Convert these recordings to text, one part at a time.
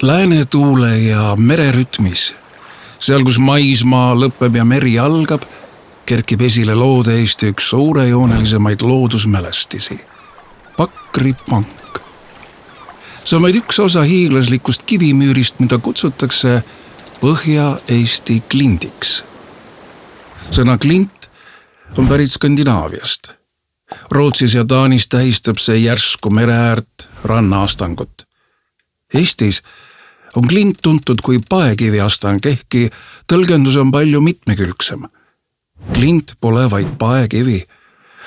läänetuule ja mererütmis. Seal, kus maismaa lõpeb ja meri algab, kerkib esile loode Eesti üks suurejoonelisemaid loodusmälestisi. Pakri pank. See on vaid üks osa hiiglaslikust kivimüürist, mida kutsutakse Põhja-Eesti klindiks. Sõna klint on pärit Skandinaaviast. Rootsis ja Taanis tähistab see järsku mereäärt, rannaastangut. Eestis on klint tuntud kui paekiviastang, ehkki tõlgendus on palju mitmekülgsem. Klint pole vaid paekivi.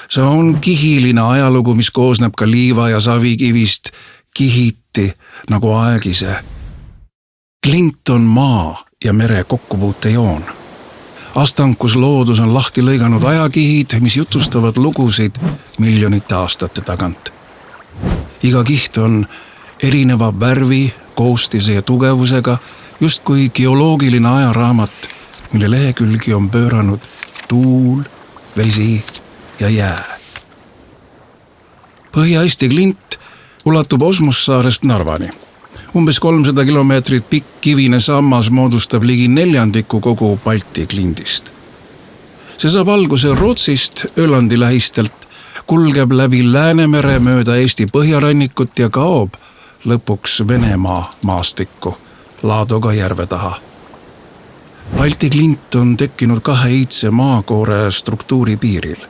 See on kihiline ajalugu, mis koosneb ka liiva ja savikivist kihiti nagu aeg ise. Klint on maa ja mere kokkupuutejoon. Astang, kus loodus on lahti lõiganud ajakihid, mis jutustavad lugusid miljonite aastate tagant. Iga kiht on erineva värvi, koostise ja tugevusega, justkui geoloogiline ajaraamat, mille lehekülgi on pööranud tuul, vesi ja jää. Põhja-Eesti klint ulatub Osmussaarest Narvani. Umbes 300 kilomeetrit pikk kivine sammas moodustab ligi 1/4 kogu Balti klindist. See saab alguse Rootsist, Ölandi lähistelt, kulgeb läbi Läänemere mööda Eesti põhjarannikut ja kaob lõpuks Venemaa maastikku Laadoga järve taha. Balti klint on tekkinud kahe iidse maakoore struktuuri piiril.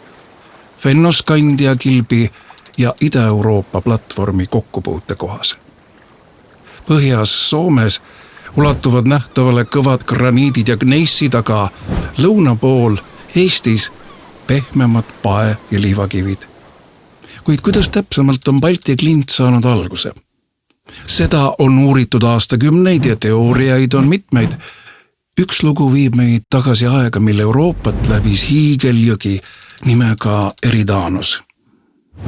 Fennoskandia kilbi ja Ida-Euroopa platvormi kokkupuute kohas. Põhjas Soomes ulatuvad nähtavale kõvad graniidid ja gneissid, aga lõuna pool Eestis pehmemad pae- ja liivakivid. Kuid kuidas täpsemalt on Balti klint saanud alguse? Seda on uuritud aastakümneid ja teooriaid on mitmeid. Üks lugu viib meid tagasi aega, mil Euroopat läbis hiigeljõgi nimega Eridanus.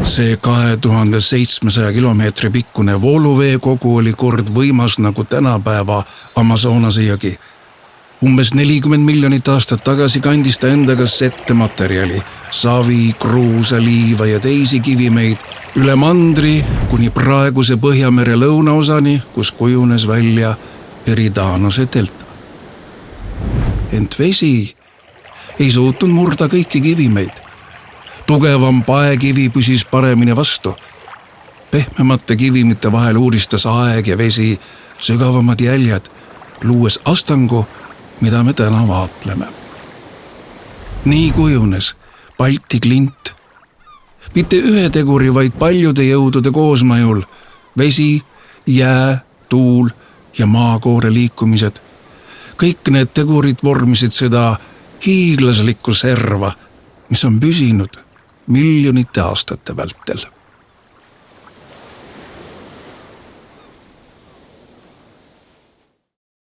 See 2700 kilomeetri pikkune vooluveekogu oli kord võimas nagu tänapäeva Amazonase jõgi. Umbes 40 miljonit aastat tagasi kandis ta endaga settematerjali, savi, kruusa, liiva ja teisi kivimeid üle mandri kuni praeguse Põhjamere lõunaosani, kus kujunes välja Eridanuse delta. Ent vesi ei suutnud murda kõiki kivimeid. Tugevam paekivi püsis paremini vastu. Pehmemate kivimite vahel uuristas aeg ja vesi sügavamad jäljed, luues astangu, mida me täna vaatleme. Nii kujunes Balti klint. Mitte ühe teguri, vaid paljude jõudude koosmõjul. Vesi, jää, tuul ja maakoore liikumised. Kõik need tegurid vormisid seda hiiglaslikku serva, mis on püsinud miljonite aastate vältel.